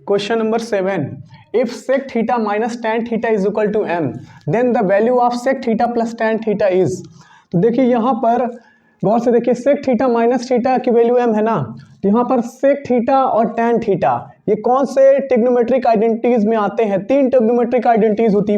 Question number 7. If sec theta minus tan theta is equal to m, then the value of sec theta plus tan theta is. तो देखिए यहाँ पर गौर से देखिए, sec theta minus theta की value m है ना, तो यहाँ पर sec थीटा और tan थीटा ये कौन से ट्रिग्नोमेट्रिक आइडेंटिटीज में आते हैं? तीन ट्रिग्नोमेट्रिक आइडेंटिटीज होती,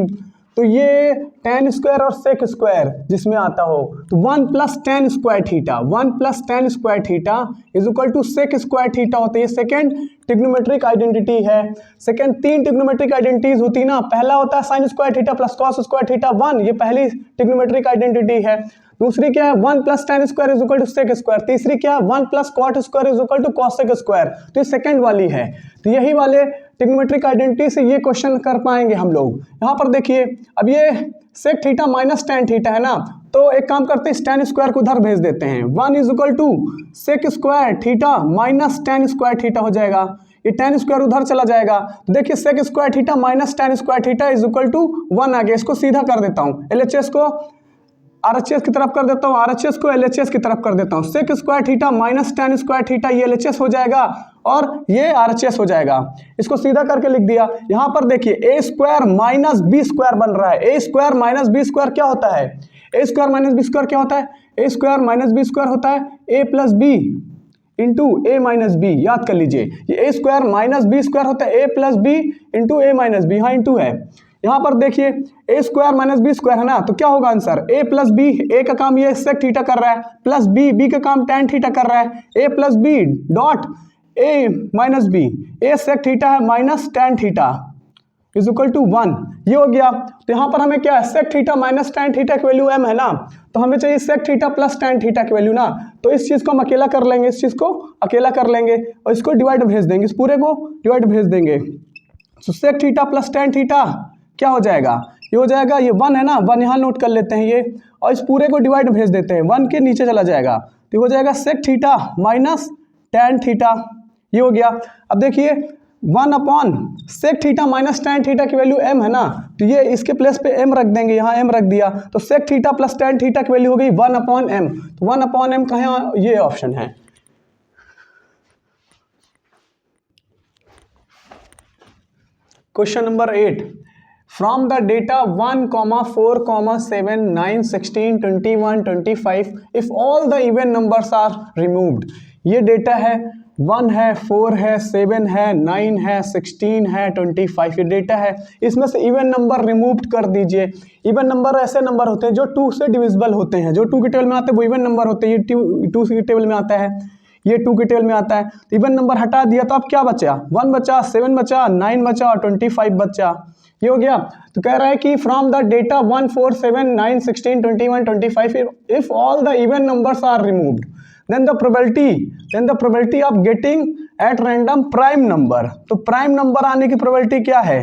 तो ये tan स्क्वायर और sec स्क्वायर जिसमें आता हो, तो 1 plus tan square theta, 1 plus tan square theta is equal to sec square theta होती है। सेकेंड ट्रिग्नोमेट्रिक आइडेंटिटी है। सेकेंड तीन ट्रिग्नोमेट्रिक आइडेंटिटीज होती ना, पहला होता है sin square theta plus cos square theta 1, ये पहली ट्रिग्नोमेट्रिक आइडेंटिटी है। दूसरी क्या है? 1 plus tan square is equal to sec square. तीसरी क्या है? 1 plus cot square is equal to cosec square. तो ये सेकंड वाली है। तो यही वाले ट्रिग्नोमेट्रिक आइडेंटिटी से ये क्वेश्चन कर पाएंगे हम लोग। यहाँ पर देखिए, अब ये sec theta minus tan theta है ना, तो एक काम करते हैं, tan स्क्वायर को उधर भेज देते हैं। 1 is equal to sec square theta minus tan square theta हो जाएगा। ये tan स्क्वायर उधर चला जाएगा, तो देखिए sec square theta minus tan square theta is equal to 1 आ गया। इसको सीधा कर देता हूँ, LHS को RHS की तरफ कर देता हूँ, RHS को LHS की तरफ कर देता हूँ। sec square theta minus tan square theta ये LHS हो जाएगा और ये RHS हो जाएगा। इसको सीधा करके लिख दिया। यहाँ पर देखिए a square minus B square बन रहा है। a square minus B square क्या होता है? a square minus B square क्या होता है? a square minus B square होता है a plus B into A minus B. याद कर लीजिए, ये a square minus B square होता है a plus B into A minus B. हाँ, इंटू है। यहाँ पर देखिए a square minus B square है ना, तो क्या होगा आंसर? a प्लस बी, ए का काम ये sec थीटा कर रहा है, प्लस बी, बी का काम tan थीटा कर रहा है, a plus B dot a minus B, a sec theta है minus tan theta is equal to 1, ये हो गया। तो यहाँ पर हमें क्या है? sec theta minus tan theta की वैल्यू m है ना, तो हमें चाहिए sec theta plus tan theta की वैल्यू ना, तो इस चीज़ को हम अकेला कर लेंगे, इस चीज़ को अकेला कर लेंगे और इसको डिवाइड भेज देंगे, इस पूरे को डिवाइड भेज देंगे। तो sec theta plus tan theta क्या हो जाएगा? ये हो जाएगा, ये 1 है ना, 1 यहाँ नोट कर लेते हैं ये, और इस पूरे को डिवाइड भेज देते हैं, 1 के नीचे चला जाएगा, तो हो जाएगा sec theta minus tan theta, ये हो गया। अब देखिए 1 upon sec theta minus tan theta की वैल्यू m है ना, तो ये इसके प्लेस पे m रख देंगे, यहाँ m रख दिया, तो sec theta plus tan theta की वैल्यू हो गई 1 अपॉन m। तो 1 अपॉन m कहाँ? ये ऑप्शन है। Question number 8. From the data 1, 4, 7, 9, 16, 21, 25, if all the even numbers are removed, ये डेटा है 1 है, 4 है, 7 है, 9 है, 16 है, 25, ये डेटा है। इसमें से इवन नंबर रिमूव कर दीजिए। इवन नंबर ऐसे नंबर होते हैं जो 2 से डिविजिबल होते हैं, जो 2 की टेबल में आते हैं वो इवन नंबर होते हैं। ये 2 की टेबल में आता है, ये 2 की टेबल में आता है। तो इवन नंबर हटा दिया तो अब क्या बचा? 1 बचा, 7 बचा, 9 बचा और 25 बचा, ये हो गया। तो कह रहा है कि from the data 1, 4, 7, 9, 16, 21, 25, if all the even numbers are removed, then the probability of getting at random prime number, तो प्राइम नंबर आने की प्रोबेबिलिटी क्या है?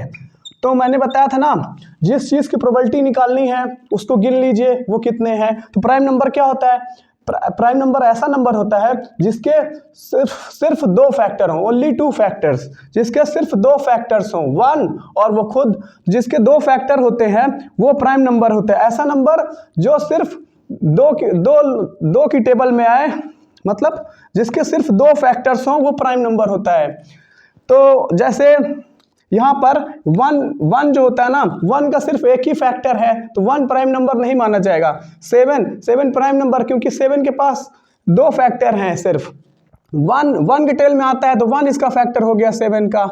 तो मैंने बताया था ना, जिस चीज़ की प्रोबेबिलिटी निकालनी है उसको गिन लीजिए वो कितने हैं। तो प्राइम नंबर क्या होता है? प्राइम नंबर ऐसा नंबर होता है जिसके सिर्फ 2 फैक्टर हों, ओनली 2 फैक्टर्स, जिसके सिर्फ 2 फैक्टर्स हों, 1 और वो खुद, जिसके 2 फैक्टर होते हैं वो प्राइम नंबर होता है। ऐसा नंबर जो सिर्फ दो की टेबल में आए, मतलब जिसके सिर्फ 2 फैक्टर्स हों वो प्राइम नंबर होता है। तो जैसे यहाँ पर 1 जो होता है ना, 1 का सिर्फ एक ही फैक्टर है तो 1 प्राइम नंबर नहीं माना जाएगा। 7 प्राइम नंबर, क्योंकि 7 के पास 2 फैक्टर हैं सिर्फ। 1 के टेबल में आता है तो 1 इसका फैक्टर हो गया 7 का,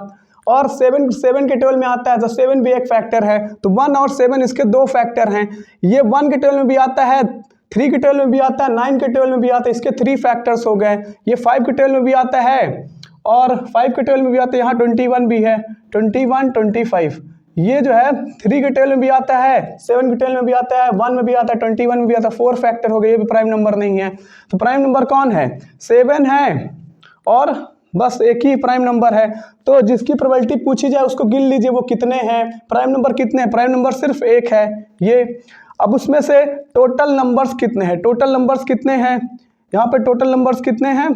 और 7 के टेबल में आता है तो 7 भी एक फैक्टर है, तो 1 और 7 इसके 2 फैक्टर हैं। ये 1 के टेबल में भी आता है, 3 के टेबल में भी आता है, 9 के टेबल में भी आता है, इसके 3 फैक्टर्स हो गए। ये 5 के टेबल में भी आता है और 5 के टेबल में भी आता है, यहाँ 21 भी है, 21, 25। ये जो है 3 के टेबल में भी आता है, 7 के टेबल में भी आता है, 1 में भी आता है, 21 में भी आता है, 4 फैक्टर हो गए, ये भी प्राइम नंबर नहीं है। तो प्राइम नंबर कौन है? 7 है और बस एक ही प्राइम नंबर है। तो जिसकी प्रोबेबिलिटी पूछी जाए उसको गिन लीजिए वो कितने हैं, प्राइम नंबर कितने हैं? प्राइम नंबर सिर्फ एक है ये। अब उसमें से टोटल नंबर्स कितने हैं? टोटल नंबर्स कितने हैं? यहाँ पे टोटल नंबर्स कितने हैं?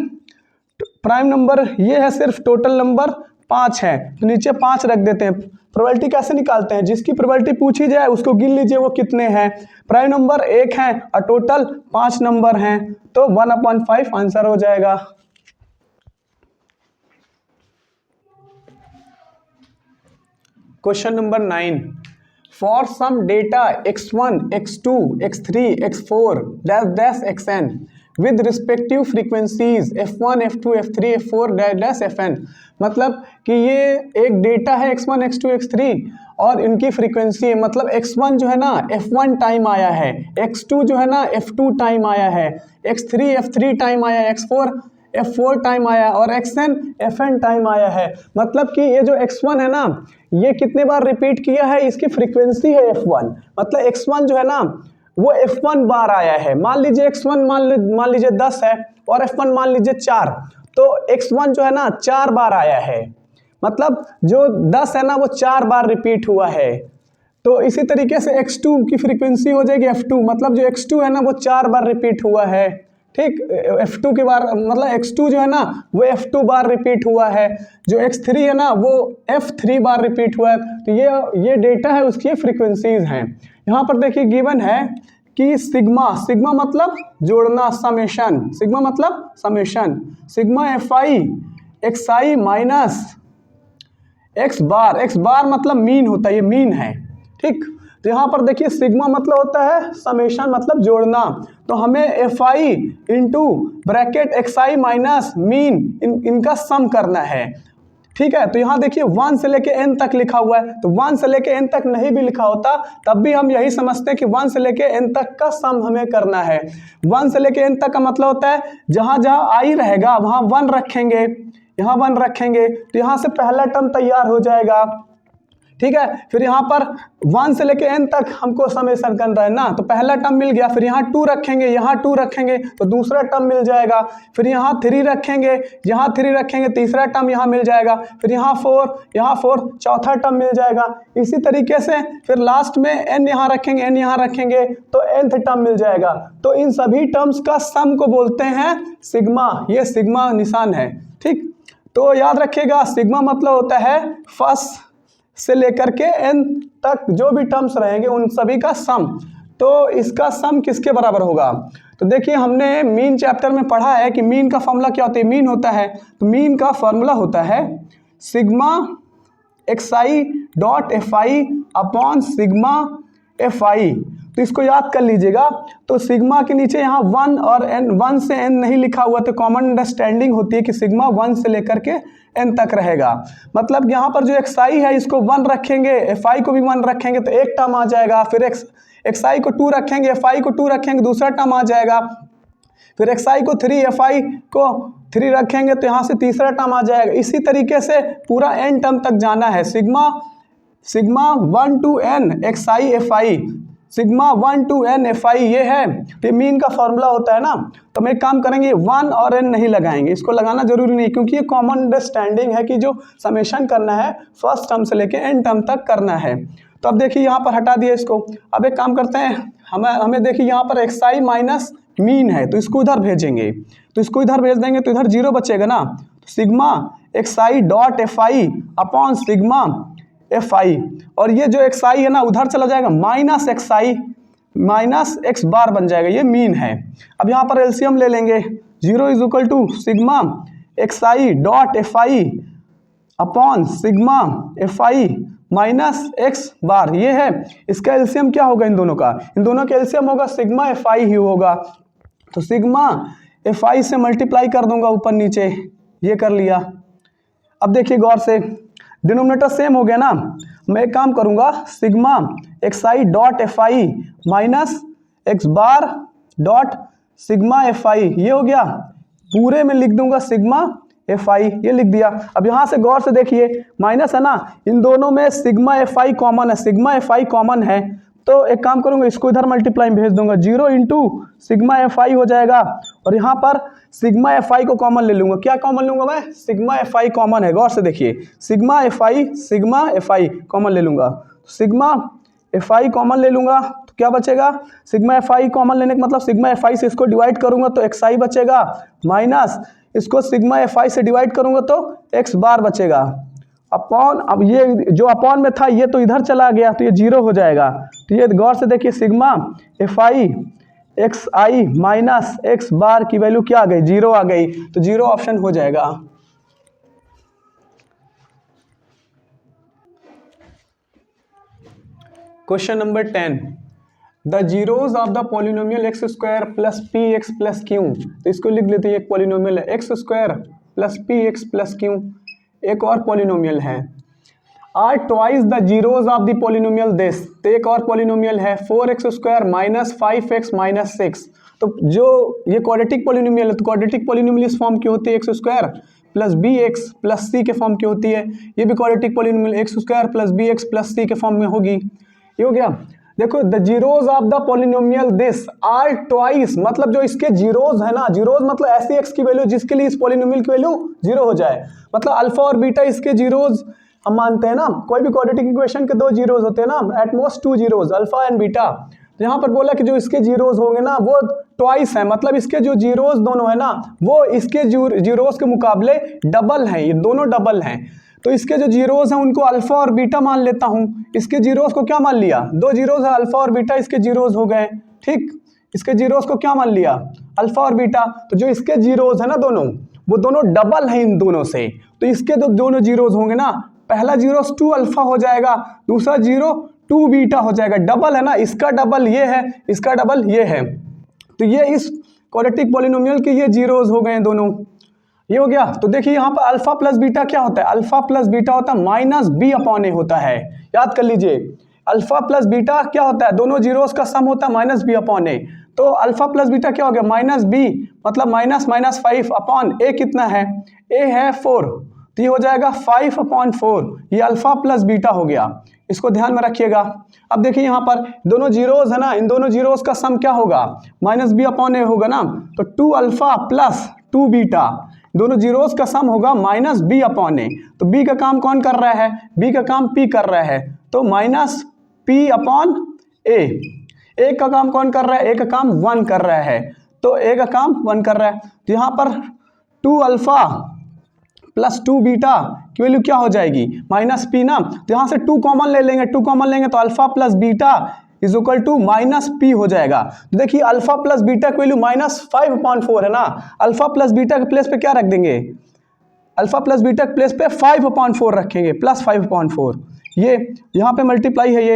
प्राइम नंबर ये है, सिर्फ टोटल नंबर 5 है, तो नीचे 5 रख देते हैं। प्रोबेबिलिटी कैसे निकालते हैं? जिसकी प्रोबेबिलिटी पूछी जाए उसको गिन लीजिए वो कितने हैं। प्राइम नंबर 1 है और टोटल 5 नंबर हैं, तो 1/5 आंसर हो जाएगा। Question number 9, for some data x1, x2, x3, x4 dash dash xn with respective frequencies f1, f2, f3, f4 dash dash fn। मतलब कि ये एक डेटा है x1, x2, x3 और इनकी फ्रीक्वेंसी है, मतलब x1 जो है ना f1 टाइम आया है, x2 जो है ना f2 टाइम आया है, x3 f3 टाइम आया है, x4 f4 टाइम आया और xn fn टाइम आया है। मतलब कि ये जो x1 है ना ये कितने बार रिपीट किया है, इसकी फ्रीक्वेंसी है f1, मतलब x1 जो है ना वो f1 बार आया है। मान लीजिए x1 मान लीजिए 10 है और f1 मान लीजिए 4, तो x1 जो है ना 4 बार आया है, मतलब जो 10 है ना वो 4 बार रिपीट हुआ है। तो इसी तरीके से x2 की फ्रीक्वेंसी हो जाएगी f2, मतलब जो x2 है ना वो 4 बार रिपीट हुआ है। ठीक, f2 के बार मतलब x2 जो है ना वो f2 बार रिपीट हुआ है, जो x3 है ना वो f3 बार रिपीट हुआ है। तो ये डेटा है, उसकी फ्रीक्वेंसीज हैं। यहाँ पर देखिए गिवन है कि सिग्मा, सिग्मा मतलब जोड़ना, समेशन, सिग्मा मतलब summation, sigma fi xi minus X bar मतलब मीन होता है, ये मीन है। ठीक, तो यहाँ पर देखिए सिग्मा मतलब होता है समेशन मतलब जोड़ना, तो हमें fi into bracket xi minus mean इनका सम करना है। ठीक है, तो यहाँ देखिए 1 से लेके n तक लिखा हुआ है, तो 1 से लेके n तक नहीं भी लिखा होता तब भी हम यही समझते हैं कि 1 से लेके n तक का सम हमें करना है। 1 से लेके n तक का मतलब होता है जहाँ जहाँ i रहेगा वहाँ 1 रखेंगे, यहाँ 1 रखेंगे, तो यहाँ से पहला टर्म तैयार हो जाएगा। ठीक है, फिर यहाँ पर 1 से लेके n तक हमको समेशन करना है ना, तो पहला टर्म मिल गया, फिर यहाँ 2 रखेंगे, यहाँ 2 रखेंगे तो दूसरा टर्म मिल जाएगा, फिर यहाँ 3 रखेंगे, यहाँ 3 रखेंगे, तीसरा टर्म यहाँ मिल जाएगा, फिर यहाँ 4 चौथा टर्म मिल जाएगा। इसी तरीके से फिर लास्ट में n यहाँ रखेंगे, n यहाँ रखेंगे तो nth टर्म मिल जाएगा। तो इन सभी टर्म्स का सम को बोलते हैं सिग्मा, ये सिग्मा निशान है। ठीक, तो याद रखिएगा सिग्मा मतलब होता है फर्स्ट से लेकर के n तक जो भी टर्म्स रहेंगे उन सभी का सम। तो इसका सम किसके बराबर होगा, तो देखिए हमने मीन चैप्टर में पढ़ा है कि मीन का फॉर्मूला क्या होता है, मीन होता है, तो मीन का फॉर्मूला होता है sigma xi dot fi upon sigma fi। तो इसको याद कर लीजिएगा। तो सिग्मा के नीचे यहाँ 1 और n, 1 से n नहीं लिखा हुआ, तो कॉमन अंडरस्टैंडिंग होती है कि सिग्मा 1 से लेकर के n तक रहेगा। मतलब यहाँ पर जो xi है इसको 1 रखेंगे, fi को भी 1 रखेंगे तो एक टर्म आ जाएगा, फिर xi को 2 रखेंगे, fi को 2 रखेंगे दूसरा टर्म आ जाएगा, फिर xi को 3, fi को 3 रखेंगे तो यहाँ से तीसरा टर्म आ जाएगा। इसी तरीके से पूरा n टर्म तक जाना है। Sigma 1 to n xi fi, sigma 1 to n fi ये है, तो मीन का फॉर्मूला होता है ना। तो हम एक काम करेंगे 1 और n नहीं लगाएंगे, इसको लगाना जरूरी नहीं, क्योंकि ये कॉमन अंडरस्टैंडिंग है कि जो समेशन करना है फर्स्ट टर्म से लेके n टर्म तक करना है। तो अब देखिए यहाँ पर हटा दिया इसको। अब एक काम करते हैं, हमें देखिए यहाँ पर xi माइनस मीन है तो इसको इधर भेजेंगे, तो इसको इधर भेज देंगे तो इधर 0 बचेगा ना, तो sigma xi dot fi upon sigma fi, और ये जो xi है ना उधर चला जाएगा माइनस xi माइनस x बार बन जाएगा, ये मीन है। अब यहाँ पर एलसीएम ले लेंगे, 0 is equal to sigma xi dot fi upon sigma fi minus x bar, ये है। इसका एलसीएम क्या होगा इन दोनों का, इन दोनों का एलसीएम होगा सिग्मा fi ही होगा, तो सिग्मा fi से मल्टीप्लाई कर दूंगा ऊपर नीचे, ये कर लिया। अब देखिए गौर से, डिनोमिनेटर सेम हो गया ना, मैं एक काम करूंगा sigma xi dot fi minus x बार डॉट सिग्मा fi, ये हो गया, पूरे में लिख दूंगा सिग्मा fi, ये लिख दिया। अब यहाँ से गौर से देखिए माइनस है ना, इन दोनों में सिग्मा fi कॉमन है, सिग्मा fi कॉमन है, तो एक काम करूंगा इसको इधर मल्टीप्लाई में भेज दूंगा, 0 इंटू सिग्मा fi हो जाएगा, और यहाँ पर सिग्मा fi को कॉमन ले लूंगा। क्या कॉमन लूंगा मैं, सिग्मा fi कॉमन है, गौर से देखिए सिग्मा fi कॉमन ले लूंगा, सिग्मा fi कॉमन ले लूंगा तो क्या बचेगा, सिग्मा fi कॉमन लेने का मतलब सिग्मा fi से इसको डिवाइड करूंगा तो xi बचेगा, माइनस इसको सिग्मा fi से डिवाइड करूंगा तो x बार बचेगा, अपॉन, अब ये जो अपॉन में था ये तो इधर चला गया तो ये 0 हो जाएगा। तो ये गौर से देखिए sigma fi xi minus x बार की वैल्यू क्या आ गई, 0 आ गई, तो 0 ऑप्शन हो जाएगा। Question number 10, the zeros of the polynomial x square plus p x plus q. तो इसको लिख लेते हैं, एक पॉलिनोमियल है x square plus p x plus q, एक और पॉलिनोमियल है are twice the zeros of the polynomial this. तो एक और पॉलिनोमियल है 4x square minus 5x minus 6। तो जो ये क्वाड्रेटिक पॉलिनोमियल है, तो क्वाड्रेटिक पॉलिनोमियल इस फॉर्म की होती है x square plus B X plus C के फॉर्म की होती है। ये भी quadratic polynomial x square plus B X plus C के फॉर्म में होगी। ये हो गया। देखो the zeros of the polynomial this are twice, मतलब जो इसके जीरोज है ना, जीरोज मतलब ऐसी एक्स की वैल्यू जिसके लिए इस पॉलिनोमियल की वैल्यू जीरो हो जाए, मतलब अल्फा और बीटा इसके जीरोज हम मानते हैं ना। कोई भी क्वाड्रेटिक इक्वेशन के दो जीरोज होते हैं ना, at most two zeros, alpha and beta. तो यहाँ पर बोला कि जो इसके जीरोज होंगे ना वो ट्वाइस है, मतलब इसके जो जीरोज दोनों है ना वो इसके जीरोज के मुकाबले डबल हैं, ये दोनों डबल हैं। तो इसके जो जीरोज हैं उनको अल्फा और बीटा मान लेता हूं। इसके जीरोज को क्या मान लिया, दो जीरोज है अल्फा और बीटा, इसके जीरोज हो गए। ठीक, इसके जीरोज को क्या मान लिया, अल्फा और बीटा। तो जो इसके जीरोज है ना दोनों, वो दोनों डबल हैं इन दोनों से। तो इसके जो दोनों जीरोज होंगे ना, पहला जीरोस 2 अल्फा हो जाएगा, दूसरा जीरो 2 बीटा हो जाएगा। डबल है ना, इसका डबल ये है, इसका डबल ये है। तो ये इस क्वाड्रेटिक पॉलिनोमियल के ये जीरोज हो गए दोनों। ये हो गया। तो देखिए यहाँ पर अल्फा प्लस बीटा क्या होता है, अल्फा प्लस बीटा होता है माइनस बी अपॉन ए होता है। याद कर लीजिए, अल्फा प्लस बीटा क्या होता है, दोनों जीरोस का सम होता है माइनस बी अपॉन ए। तो अल्फा प्लस बीटा क्या हो गया, माइनस बी, मतलब माइनस माइनस 5 अपॉन ए कितना है, ए है 4, तो ये हो जाएगा 5/4। ये अल्फा प्लस बीटा हो गया, इसको ध्यान में रखिएगा। अब देखिए यहाँ पर दोनों जीरोस है ना, इन दोनों जीरोस का सम क्या होगा, माइनस बी अपॉन ए होगा ना। तो 2 अल्फा प्लस 2 बीटा, दोनों जीरोस का सम होगा माइनस बी अपॉन ए। तो बी का काम कौन कर रहा है, बी का काम पी कर रहा है, तो माइनस पी अपॉन ए। ए का काम कौन कर रहा है, ए का काम 1 कर रहा है, तो ए का काम 1 कर रहा है। तो यहाँ पर 2 अल्फा प्लस 2 बीटा की वैल्यू क्या हो जाएगी, माइनस पी ना। तो यहाँ से 2 कॉमन ले लेंगे, 2 कॉमन लेंगे तो alpha plus beta is equal to minus p हो जाएगा। तो देखिए अल्फा प्लस बीटा की वैल्यू माइनस 5/4 है ना, अल्फा प्लस बीटा के प्लेस पे क्या रख देंगे, अल्फा प्लस बीटा के प्लेस पे 5/4 रखेंगे, प्लस 5/4। ये यहाँ पे मल्टीप्लाई है, ये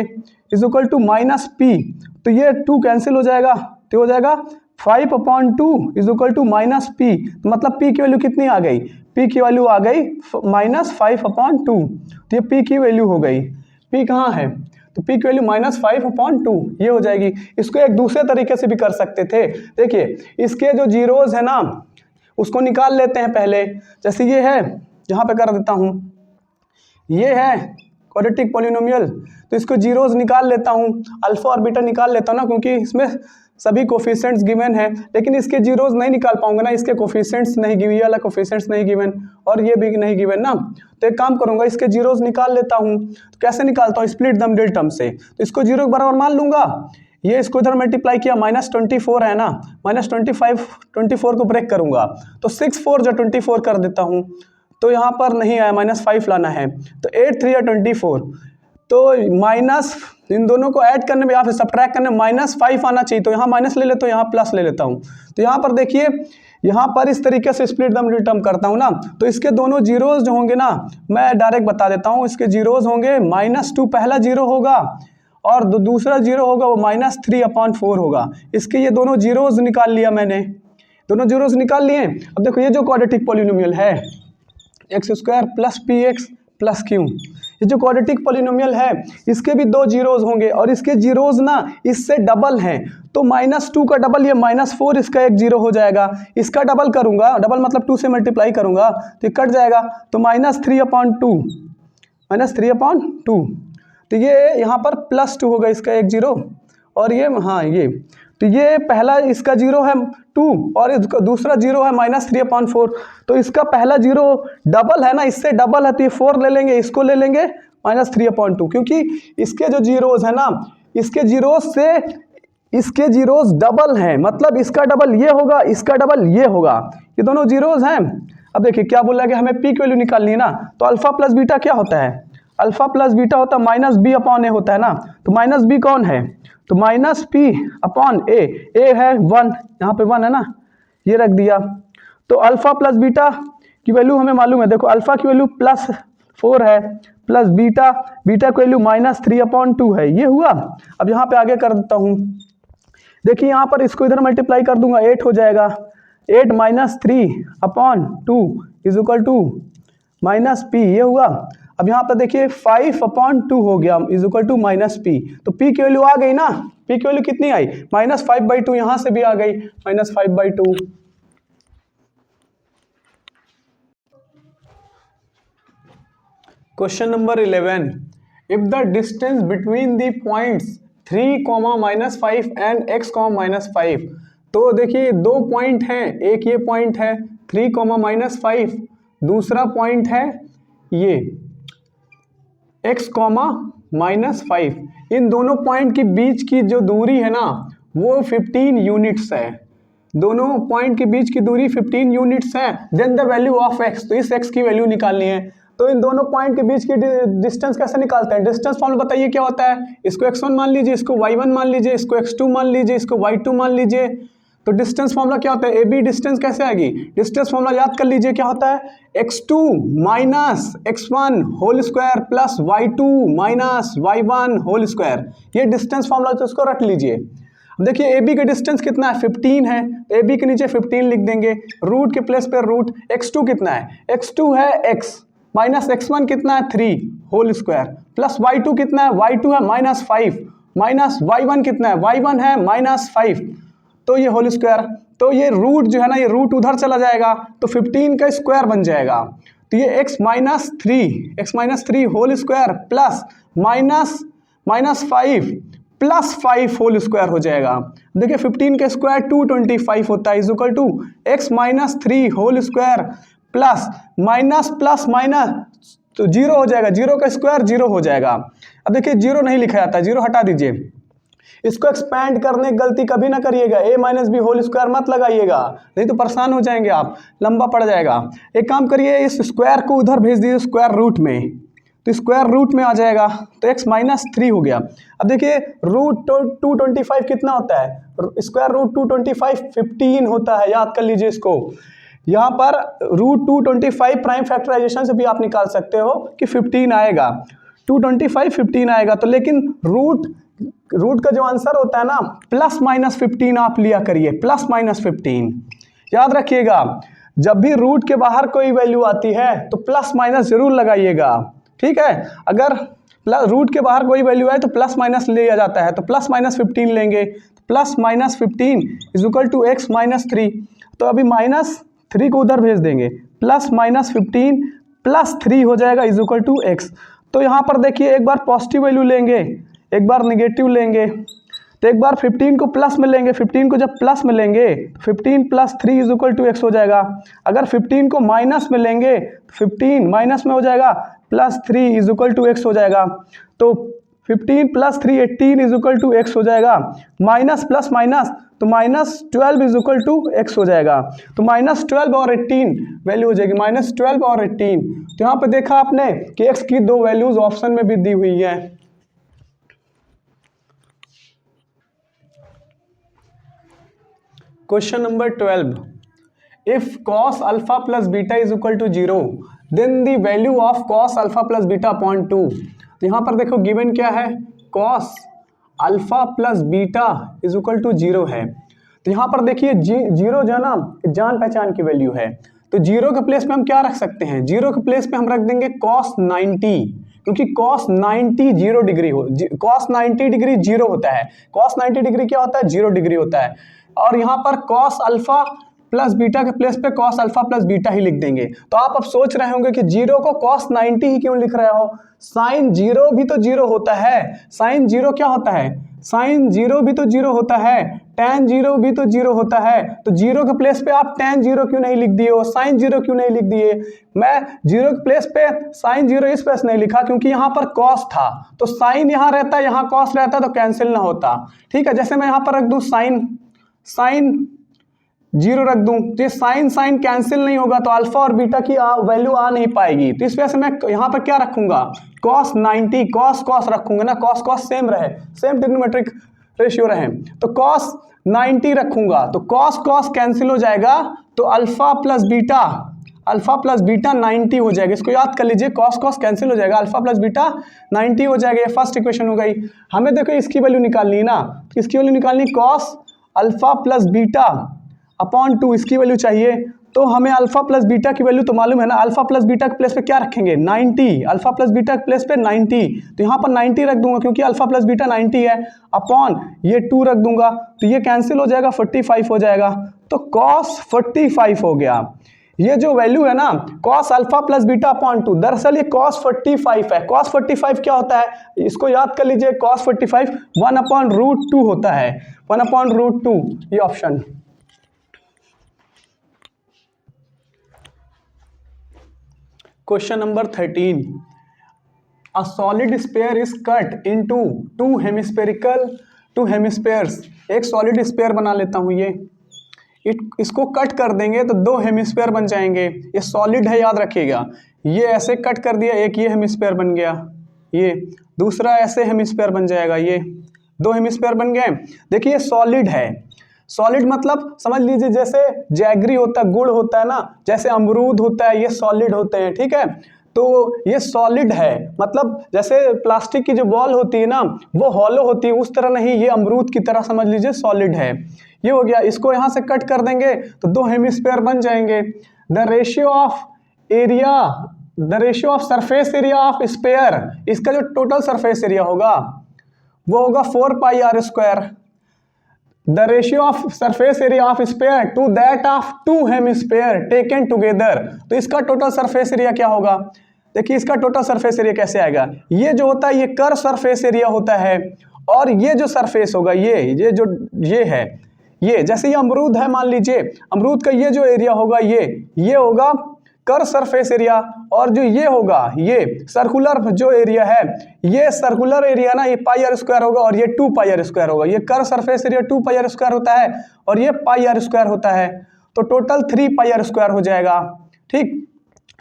is equal to minus p. तो ये 2 कैंसिल हो जाएगा, तो हो जाएगा 5/2 is equal to minus p. मतलब पी की वैल्यू कितनी आ गई, पी की वैल्यू आ गई माइनस 5/2। तो ये पी की वैल्यू हो गई, पी कहाँ है, तो पी की वैल्यू माइनस 5/2 ये हो जाएगी। इसको एक दूसरे तरीके से भी कर सकते थे। देखिए इसके जो जीरोज है ना उसको निकाल लेते हैं पहले। जैसे ये है, यहाँ पे कर देता हूँ, ये है क्वाड्रेटिक पॉलिनोमियल, तो इसको जीरोज निकाल लेता हूँ, अल्फा और बीटा निकाल लेता हूँ ना, क्योंकि इसमें सभी कोफिशिएंट्स गिवन है। लेकिन इसके जीरोज नहीं निकाल पाऊंगा ना, इसके कोफिशिएंट्स नहीं गिवन, ये वाला कोफिशिएंट्स नहीं गिवन और ये भी नहीं गिवन ना। तो एक काम करूंगा, इसके जीरोज निकाल लेता हूँ। तो कैसे निकालता हूँ, स्प्लिट द मिडिल टर्म से। तो इसको जीरो के बराबर मान लूंगा, ये इसको इधर मल्टीप्लाई किया, -24 है ना, -24 को ब्रेक करूंगा तो 6 4 जो 24 कर देता हूँ। तो यहाँ पर नहीं आया, -5 लाना है, तो 8 3 24। तो माइनस इन दोनों को ऐड करने में या फिर सब्ट्रैक्ट करने में -5 आना चाहिए, तो यहाँ माइनस ले लेता हूँ, यहाँ प्लस ले लेता हूँ। तो यहाँ पर देखिए, यहाँ पर इस तरीके से स्प्लिट द मिडिल टर्म करता हूँ ना, तो इसके दोनों जीरोज जो होंगे ना, मैं डायरेक्ट बता देता हूँ, इसके जीरोज होंगे -2 पहला जीरो होगा और दूसरा जीरो होगा वो -3/4 होगा। इसके ये दोनों जीरोज निकाल लिया मैंने, दोनों जीरोज निकाल लिए। अब देखो ये जो क्वाड्रेटिक पॉलिनोमियल है x square plus p x plus Q, ये जो क्वाड्रेटिक पॉलिनोमियल है इसके भी दो जीरोज होंगे और इसके जीरोज ना इससे डबल हैं। तो -2 का डबल ये -4, इसका एक जीरो हो जाएगा। इसका डबल करूंगा, डबल मतलब 2 से मल्टीप्लाई करूंगा तो ये कट जाएगा, तो -3/2। तो ये यहाँ पर +2 होगा, इसका एक जीरो और ये हाँ ये, तो ये पहला इसका जीरो है 2 और इसका दूसरा जीरो है -3/4। तो इसका पहला जीरो डबल है ना, इससे डबल है, तो ये 4 ले लेंगे, इसको ले लेंगे -3/2, क्योंकि इसके जो जीरोज है ना, इसके जीरोज से इसके जीरोज डबल हैं, मतलब इसका डबल ये होगा, इसका डबल ये होगा, ये दोनों जीरोज हैं। अब देखिए क्या बोला कि हमें पी की वैल्यू निकालनी है ना, तो अल्फा प्लस बीटा क्या होता है, अल्फा प्लस बीटा होता है -b/a होता है ना। तो -b कौन है, तो -p/a, a है 1, यहाँ पे 1 है ना, ये रख दिया। तो अल्फा प्लस बीटा की वैल्यू हमें मालूम है, देखो अल्फा की वैल्यू 4 है, प्लस बीटा, बीटा की वैल्यू -3/2 है, ये हुआ। अब यहाँ पे आगे कर देता हूँ, देखिए यहाँ पर इसको इधर मल्टीप्लाई कर दूंगा, 8 हो जाएगा, 8 - 3/2 इज इक्वल टू -p, ये हुआ। अब यहाँ पर देखिए 5/2 हो गया इज इक्वल टू -p, तो p की वैल्यू आ गई ना, p की वैल्यू कितनी आई, -5/2, यहाँ से भी आ गई -5/2। Question number 11, if the distance between the points 3, -5 and x, -5, तो देखिए दो पॉइंट हैं, एक ये पॉइंट है 3, -5, दूसरा पॉइंट है ये x, -5। इन दोनों पॉइंट के बीच की जो दूरी है ना वो 15 यूनिट्स है, दोनों पॉइंट के बीच की दूरी 15 यूनिट्स है। Then the value of x, तो इस x की वैल्यू निकालनी है। तो इन दोनों पॉइंट के बीच की डिस्टेंस कैसे निकालते हैं, डिस्टेंस फॉर्मूला बताइए क्या होता है, इसको x1 मान लीजिए, इसको y1 मान लीजिए, इसको x2 मान लीजिए, इसको y2 मान लीजिए। तो डिस्टेंस फॉर्मूला क्या होता है, ए बी डिस्टेंस कैसे आएगी, डिस्टेंस फॉर्मूला याद कर लीजिए क्या होता है, x2 - x1 whole square plus y2 - y1 whole square, ये डिस्टेंस फॉर्मूला, तो इसको रख लीजिए। अब देखिए ए बी का डिस्टेंस कितना है, 15 है, तो ए बी के नीचे 15 लिख देंगे, रूट के प्लेस पे रूट, x2 कितना है, x2 है x, माइनस x1 कितना है 3 होल स्क्वायर, प्लस y2 कितना है, y2 है -5, माइनस y1 कितना है, y1 है -5, तो ये होल स्क्वायर। तो ये रूट जो है ना, ये रूट उधर चला जाएगा तो 15 का स्क्वायर बन जाएगा। तो ये x - 3 होल स्क्वायर प्लस -5 प्लस 5 होल स्क्वायर हो जाएगा। देखिए 15 का स्क्वायर 225 होता है, is equal to x - 3 whole square plus minus plus minus तो 0 हो जाएगा, 0 का स्क्वायर 0 हो जाएगा। अब देखिए 0 नहीं लिखा जाता, 0 हटा दीजिए। इसको एक्सपैंड करने की गलती कभी ना करिएगा, a - b होल स्क्वायर मत लगाइएगा, नहीं तो परेशान हो जाएंगे आप, लंबा पड़ जाएगा। एक काम करिए, इस स्क्वायर को उधर भेज दीजिए स्क्वायर रूट में, तो स्क्वायर रूट में आ जाएगा, तो x - 3 हो गया। अब देखिए रूट 225 कितना होता है, स्क्वायर रूट 225 15 होता है, याद कर लीजिए इसको। यहाँ पर रूट 225 प्राइम फैक्टराइजेशन से भी आप निकाल सकते हो कि 15 आएगा, 225 15 आएगा। तो लेकिन रूट का जो आंसर होता है ना +-15 आप लिया करिए, +-15 याद रखिएगा। जब भी रूट के बाहर कोई वैल्यू आती है तो प्लस माइनस जरूर लगाइएगा, ठीक है। अगर रूट के बाहर कोई वैल्यू है तो प्लस माइनस लिया जाता है, तो +-15 लेंगे, +-15 इज इक्वल टू x - 3। तो अभी -3 को उधर भेज देंगे, +-15 + 3 हो जाएगा इज इक्वल टू x। तो यहाँ पर देखिए एक बार पॉजिटिव वैल्यू लेंगे, एक बार निगेटिव लेंगे, तो एक बार 15 को प्लस में लेंगे, 15 को जब प्लस में लेंगे 15 + 3 इज इक्वल टू x हो जाएगा। अगर 15 को माइनस में लेंगे, 15 माइनस में हो जाएगा, +3 इज इक्वल टू x हो जाएगा। तो 15 + 3 18 इज इक्वल टू x हो जाएगा, माइनस प्लस माइनस तो -12 इज इक्वल टू x हो जाएगा। तो -12 और 18 वैल्यू हो जाएगी, -12 और 18। तो यहाँ पे देखा आपने कि x की दो वैल्यूज ऑप्शन में भी दी हुई है। Question number 12, if cos alpha plus beta is equal to 0 then the value of cos alpha plus beta upon 2। तो यहाँ पर देखो गिवन क्या है, cos alpha plus beta is equal to 0 है। तो यहाँ पर देखिए 0 जो है ना जान पहचान की वैल्यू है, तो 0 के प्लेस पे हम क्या रख सकते हैं, 0 के प्लेस पे हम रख देंगे cos 90, क्योंकि cos 90 0 डिग्री cos 90 डिग्री 0 होता है, cos 90 डिग्री क्या होता है, 0 डिग्री होता है। और यहाँ पर cos अल्फा प्लस बीटा के प्लेस पे cos अल्फा प्लस बीटा ही लिख देंगे। तो आप अब सोच रहे होंगे कि 0 को cos 90 ही क्यों लिख रहे हो, sin 0 भी तो 0 होता है, sin 0 क्या होता है, sin 0 भी तो 0 होता है, tan 0 भी तो 0 होता है। तो 0 के प्लेस पे आप tan 0 क्यों नहीं लिख दिए हो, sin 0 क्यों नहीं लिख दिए। मैं 0 के प्लेस पे sin 0 इस प्लेस नहीं लिखा क्योंकि यहाँ पर cos था, तो sin यहाँ रहता है, यहाँ cos रहता है, तो कैंसिल ना होता, ठीक है। जैसे मैं यहाँ पर रख दूँ sin 0 रख दूं, तो ये साइन कैंसिल नहीं होगा, तो अल्फा और बीटा की वैल्यू आ नहीं पाएगी। तो इस वजह से मैं यहाँ पर क्या रखूंगा, cos 90 cos रखूंगा ना, cos सेम रहे, सेम ट्रिग्नोमेट्रिक रेशियो रहे, तो cos 90 रखूंगा। तो cos कैंसिल हो जाएगा, तो alpha plus alpha plus beta 90 हो जाएगा। इसको याद कर लीजिए, कॉस कॉस कैंसिल हो जाएगा, अल्फा प्लस बीटा 90 हो जाएगा। ये फर्स्ट इक्वेशन हो गई। हमें देखो इसकी वैल्यू निकालनी है ना, इसकी वैल्यू निकालनी cos alpha plus beta upon 2 इसकी वैल्यू चाहिए। तो हमें अल्फा प्लस बीटा की वैल्यू तो मालूम है ना, अल्फा प्लस बीटा के प्लेस पे क्या रखेंगे 90, अल्फा प्लस बीटा के प्लेस पे 90, तो यहाँ पर 90 रख दूंगा क्योंकि अल्फा प्लस बीटा 90 है, अपॉन ये 2 रख दूंगा तो ये कैंसिल हो जाएगा, 45 हो जाएगा। तो कॉस 45 हो गया। ये जो वैल्यू है ना cos alpha plus beta upon 2, दरअसल ये कॉस 45 है। कॉस 45 क्या होता है, इसको याद कर लीजिए, कॉस 45 1/√2 होता है, 1/√2, ये option. Question number 13, a solid sphere is cut into two hemispheres. एक सॉलिड स्फीयर बना लेता हूँ, ये इसको कट कर देंगे तो 2 हेमिस्फीयर बन जाएंगे। ये सॉलिड है याद रखिएगा, ये ऐसे कट कर दिया, एक ये हेमिस्फीयर बन गया, ये दूसरा ऐसे हेमिस्फीयर बन जाएगा, ये 2 हेमिस्फीयर बन गए। देखिए ये सॉलिड है, सॉलिड मतलब समझ लीजिए जैसे जैगरी होता है, गुड़ होता है ना, जैसे अमरूद होता है, ये सॉलिड होते हैं, ठीक है। तो ये सॉलिड है, मतलब जैसे प्लास्टिक की जो बॉल होती है ना वो हॉलो होती है, उस तरह नहीं, ये अमरूद की तरह समझ लीजिए सॉलिड है। ये हो गया, इसको यहाँ से कट कर देंगे तो 2 हेमिस्फीयर बन जाएंगे। The ratio of surface area of sphere, इसका जो टोटल सरफेस एरिया होगा वो होगा 4πr²। The ratio of surface area of sphere to that of 2 hemisphere taken together, तो इसका टोटल सरफेस एरिया क्या होगा। देखिए इसका टोटल सरफेस एरिया कैसे आएगा, ये जो होता है ये कर्व सरफेस एरिया होता है, और ये जो सरफेस होगा ये है, ये जैसे ये अमरूद है, मान लीजिए अमरूद का ये जो एरिया होगा ये होगा कर्व सरफेस एरिया, और जो ये होगा ये सर्कुलर जो एरिया है, ये सर्कुलर एरिया ना ये πr² होगा, और ये 2πr² होगा। ये कर्व सरफेस एरिया 2πr² होता है और ये πr² होता है, तो टोटल 3πr² हो जाएगा, ठीक।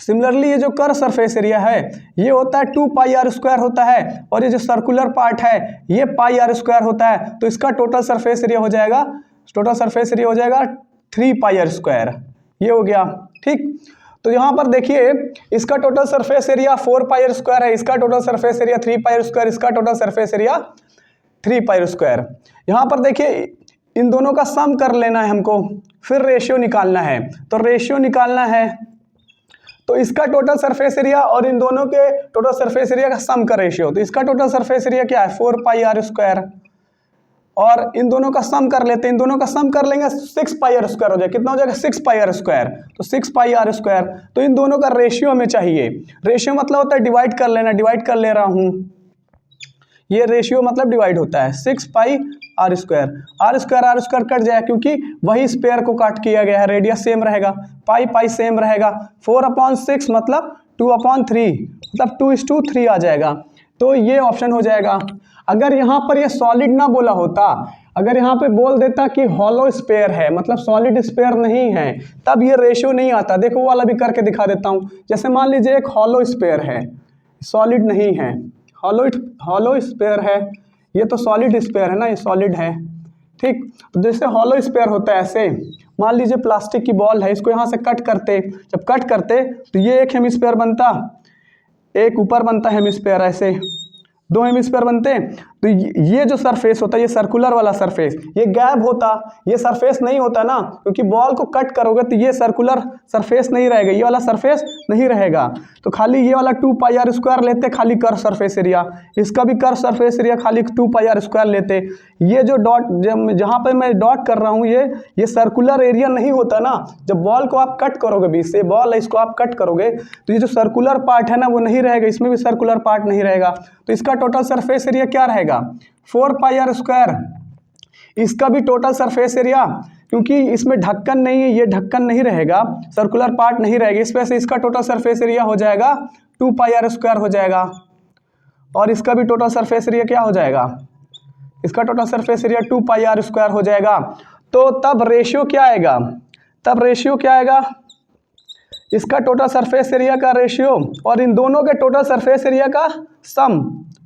सिमिलरली ये जो कर्व सरफेस एरिया है ये होता है 2πr² होता है, और ये जो सर्कुलर पार्ट है ये πr² होता है, तो इसका टोटल सरफेस एरिया हो जाएगा 3πr², ये हो गया, ठीक। तो यहाँ पर देखिए इसका टोटल सरफेस एरिया 4πr² है, इसका टोटल सरफेस एरिया 3πr², इसका टोटल सरफेस एरिया 3πr²। यहाँ पर देखिए इन दोनों का सम कर लेना है हमको, फिर रेशियो निकालना है। तो रेशियो निकालना है तो इसका टोटल सरफेस एरिया और इन दोनों के टोटल सरफेस एरिया का सम का रेशियो, तो इसका टोटल सरफेस एरिया क्या है 4πr², और इन दोनों का सम कर लेते हैं, इन दोनों का सम कर लेंगे 6πr² हो जाएगा, कितना हो जाएगा 6πr², तो 6πr²। तो इन दोनों का रेशियो हमें चाहिए, रेशियो मतलब होता है डिवाइड कर लेना, डिवाइड कर ले रहा हूँ, ये रेशियो मतलब डिवाइड होता है 6πr², कट जाएगा क्योंकि वही स्पेयर को काट किया गया है, रेडियस सेम रहेगा, पाई सेम रहेगा, 4/6 मतलब 2/3 मतलब 2:3 आ जाएगा, तो ये ऑप्शन हो जाएगा। अगर यहाँ पर ये सॉलिड ना बोला होता, अगर यहाँ पे बोल देता कि हॉलो स्पेयर है मतलब सॉलिड स्पेयर नहीं है, तब ये रेशियो नहीं आता। देखो वो वाला भी करके दिखा देता हूँ, जैसे मान लीजिए एक हॉलो स्पेयर है, सॉलिड नहीं है, हॉलो स्पेयर है, ये तो सॉलिड स्पेयर है ना, ये सॉलिड है, ठीक। तो जैसे हॉलो स्पेयर होता है ऐसे, मान लीजिए प्लास्टिक की बॉल है, इसको यहाँ से कट करते, जब कट करते तो ये एक हेमिस्फीयर बनता, एक ऊपर बनता हेमिस्फीयर, ऐसे 2 हेमिस्फीयर बनते हैं। तो ये जो सरफेस होता है, ये सर्कुलर वाला सरफेस, ये गैप होता, ये सरफेस नहीं होता ना, क्योंकि बॉल को कट करोगे तो ये सर्कुलर सरफेस नहीं रहेगा, ये वाला सरफेस नहीं रहेगा, तो खाली ये वाला 2πr² लेते, खाली कर्व सरफेस एरिया, इसका भी कर्व सरफेस एरिया खाली 2πr² लेते। ये जो डॉट जहाँ पर मैं डॉट कर रहा हूँ ये सर्कुलर एरिया नहीं होता ना, जब बॉल को आप कट करोगे, बीच से बॉल है इसको आप कट करोगे तो ये जो सर्कुलर पार्ट है ना वो नहीं रहेगा, इसमें भी सर्कुलर पार्ट नहीं रहेगा, तो इसका टोटल सरफेस एरिया क्या रहेगा 4πr²। इसका भी टोटल सरफेस एरिया, क्योंकि इसमें ढक्कन नहीं है, ये ढक्कन नहीं रहेगा, सर्कुलर पार्ट नहीं रहेगा, इस वजह से इसका टोटल सरफेस एरिया हो जाएगा 2πr² हो जाएगा, और इसका भी टोटल सरफेस एरिया क्या हो जाएगा, इसका टोटल सरफेस एरिया 2πr² हो जाएगा। तो तब रेशियो क्या आएगा, इसका टोटल सरफेस एरिया का रेशियो और इन दोनों के टोटल सरफेस एरिया का सम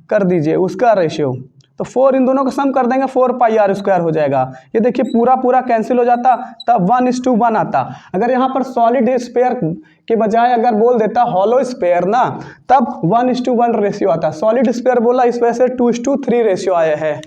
कर दीजिए, उसका रेशियो, तो तो 4 इन दोनों का सम कर देंगे 4 पाई आर स्क्वायर हो जाएगा। ये देखिए पूरा पूरा कैंसिल हो जाता, तब 1:1 आता। अगर यहाँ पर सॉलिड स्फीयर के बजाय अगर बोल देता हॉलो स्फीयर ना, तब 1:1 रेशियो आता। सॉलिड स्फीयर बोला, इस वजह से 2:3 रेशियो आया है।